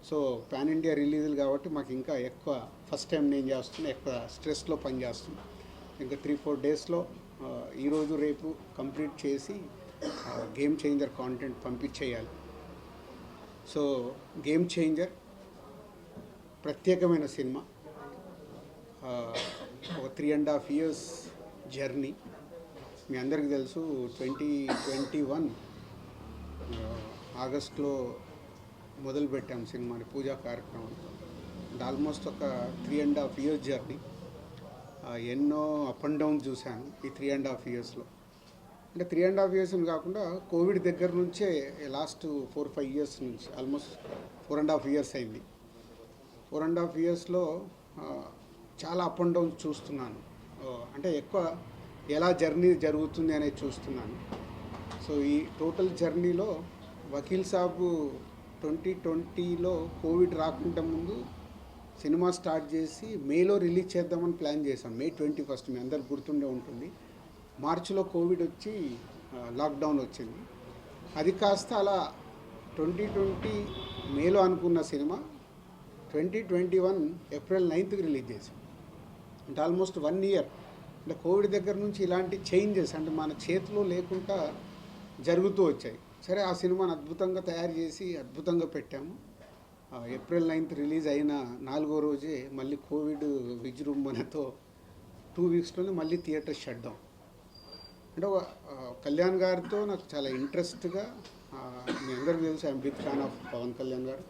So pan India రిలీజులు కాబట్టి మాకు ఇంకా ఎక్కువ ఫస్ట్ టైం నేను చేస్తున్నా, ఎక్కువ స్ట్రెస్లో పనిచేస్తున్నా. ఇంకా 3-4 డేస్లో ఈరోజు రేపు కంప్లీట్ చేసి గేమ్ చేంజర్ కాంటెంట్ పంపించేయాలి. సో గేమ్ చేంజర్ ప్రత్యేకమైన సినిమా, ఒక 3.5 years జర్నీ. మీ అందరికీ తెలుసు 2021 ఆగస్ట్లో మొదలుపెట్టాం సినిమాని, పూజా కార్యక్రమం. అంటే ఆల్మోస్ట్ ఒక 3.5 years జర్నీ. ఎన్నో అప్ అండ్ డౌన్ చూశాను ఈ 3.5 yearsలో. అంటే 3.5 years కాకుండా కోవిడ్ దగ్గర నుంచే లాస్ట్ 4-5 years నుంచి ఆల్మోస్ట్ 4.5 years అయింది. 4.5 yearsలో చాలా అప్ అండ్ డౌన్ చూస్తున్నాను. అంటే ఎక్కువ ఎలా జర్నీ జరుగుతుంది అనేది చూస్తున్నాను. సో ఈ టోటల్ జర్నీలో వకీల్ సాబ్ 2020లో కోవిడ్ రాకుండా ముందు సినిమా స్టార్ట్ చేసి మేలో రిలీజ్ చేద్దామని ప్లాన్ చేశాం. May 21 మీ అందరికి గుర్తుండే ఉంటుంది. మార్చిలో కోవిడ్ వచ్చి లాక్డౌన్ వచ్చింది. అది కాస్త అలా 2020 మేలో అనుకున్న సినిమా 2021 April 9th రిలీజ్ చేసాం. అంటే ఆల్మోస్ట్ 1 year. అంటే కోవిడ్ దగ్గర నుంచి ఇలాంటి చేంజెస్ అంటే మన చేతిలో లేకుండా జరుగుతూ వచ్చాయి. సరే, ఆ సినిమాను అద్భుతంగా తయారు చేసి అద్భుతంగా పెట్టాము. April 9th రిలీజ్ అయిన 4వ రోజే మళ్ళీ కోవిడ్ విజృంభణతో 2 weeksలోనే మళ్ళీ థియేటర్ షట్ డౌన్. అంటే కళ్యాణ్ గారితో నాకు చాలా ఇంట్రెస్ట్గా, మీ అందరికీ తెలుసు I am big fan of Pawan Kalyan garu.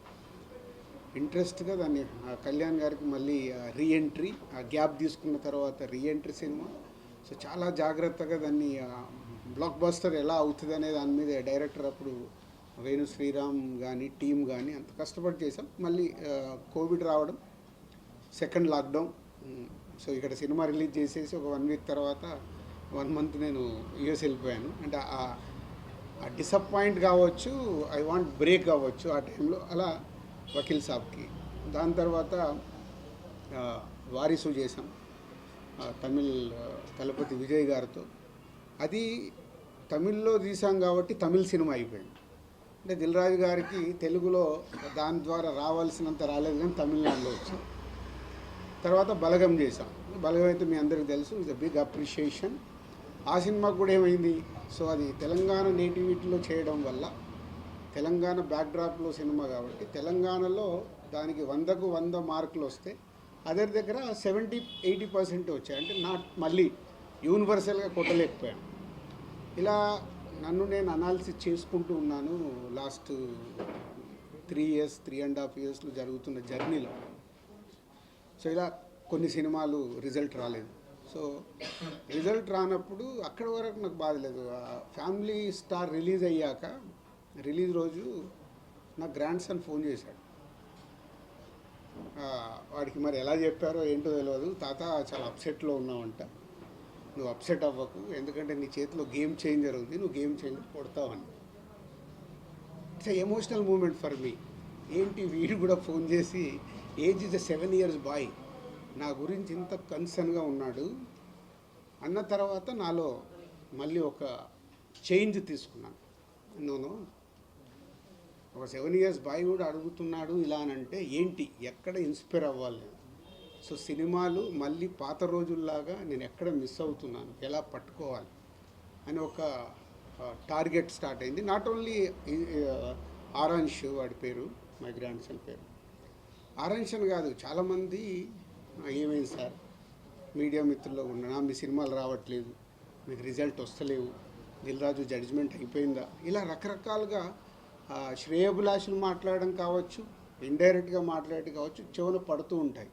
ఇంట్రెస్ట్గా దాన్ని కళ్యాణ్ గారికి మళ్ళీ రీఎంట్రీ, ఆ గ్యాప్ తీసుకున్న తర్వాత రీఎంట్రీ సినిమా. సో చాలా జాగ్రత్తగా దాన్ని బ్లాక్ బస్టర్ ఎలా అవుతుంది అనే దాని మీద డైరెక్టర్ అప్పుడు వేణు శ్రీరామ్ కానీ టీం కానీ అంత కష్టపడి చేసాం. మళ్ళీ కోవిడ్ రావడం, సెకండ్ లాక్డౌన్. సో ఇక్కడ సినిమా రిలీజ్ చేసేసి ఒక 1 week తర్వాత 1 month నేను యూఎస్ వెళ్ళిపోయాను. అంటే ఆ డిసప్పాయింట్ కావచ్చు, ఐ వాంట్ బ్రేక్ కావచ్చు ఆ టైంలో. అలా వకీల్ సాబ్కి, దాని తర్వాత వారిసు చేసాం తమిళ్ తలపతి విజయ్ గారితో. అది తమిళ్లో తీసాం కాబట్టి తమిళ్ సినిమా అయిపోయింది. అంటే దిల్ రాజు గారికి తెలుగులో దాని ద్వారా రావాల్సినంత రాలేదు, కానీ తమిళనాడులో వచ్చింది. తర్వాత బలగం చేసాం. బలగం అయితే మీ అందరికీ తెలుసు, ఇట్స్ అ బిగ్ అప్రిషియేషన్. ఆ సినిమాకు కూడా ఏమైంది, సో అది తెలంగాణ నేటివిటీలో చేయడం వల్ల, తెలంగాణ బ్యాక్డ్రాప్లో సినిమా కాబట్టి తెలంగాణలో దానికి 100కు 100 మార్కులు వస్తే అదర్ దగ్గర 70-80% వచ్చాయి. అంటే మళ్ళీ యూనివర్సల్గా కొట్టలేకపోయాను. ఇలా నన్ను నేను అనాలిసిస్ చేసుకుంటూ ఉన్నాను లాస్ట్ 3.5 yearsలో జరుగుతున్న జర్నీలో. సో ఇలా కొన్ని సినిమాలు రిజల్ట్ రాలేదు. సో రిజల్ట్ రానప్పుడు అక్కడి వరకు నాకు బాధలేదు. ఫ్యామిలీ స్టార్ రిలీజ్ అయ్యాక, రిలీజ్ రోజు నా గ్రాండ్ సన్ ఫోన్ చేశాడు. వాడికి మరి ఎలా చెప్పారో ఏంటో తెలియదు, తాత చాలా అప్సెట్లో ఉన్నావంట, నువ్వు అప్సెట్ అవ్వకు, ఎందుకంటే నీ చేతిలో గేమ్ చేంజర్ ఉంది, నువ్వు గేమ్ చేంజర్ కొడతావని. It's emotional moment for me. ఏంటి వీడు కూడా ఫోన్ చేసి, age is a 7 years boy, నా గురించి ఇంత కన్సర్న్గా ఉన్నాడు అన్న తర్వాత నాలో మళ్ళీ ఒక చేంజ్ తీసుకున్నాను. నోను, ఒక 7 years బాయ్ కూడా అడుగుతున్నాడు ఇలా అని అంటే ఏంటి, ఎక్కడ ఇన్స్పైర్ అవ్వాలి. సో సినిమాలు మళ్ళీ పాత రోజుల్లాగా నేను ఎక్కడ మిస్ అవుతున్నాను, ఎలా పట్టుకోవాలి అని ఒక టార్గెట్ స్టార్ట్ అయింది. నాట్ ఓన్లీ ఆరాంష్, వాడి పేరు, మై గ్రాండ్ సన్ పేరు ఆరాంష్ అని కాదు, చాలామంది ఏమైంది సార్, మీడియా మిత్రుల్లో ఉన్నా మీ సినిమాలు రావట్లేదు, మీకు రిజల్ట్ వస్తలేవు, దిల్ రాజు జడ్జిమెంట్ అయిపోయిందా, ఇలా రకరకాలుగా శ్రేయోభిలాషులు మాట్లాడడం కావచ్చు, ఇండైరెక్ట్గా మాట్లాడడం కావచ్చు, చెవున పడుతూ ఉంటాయి.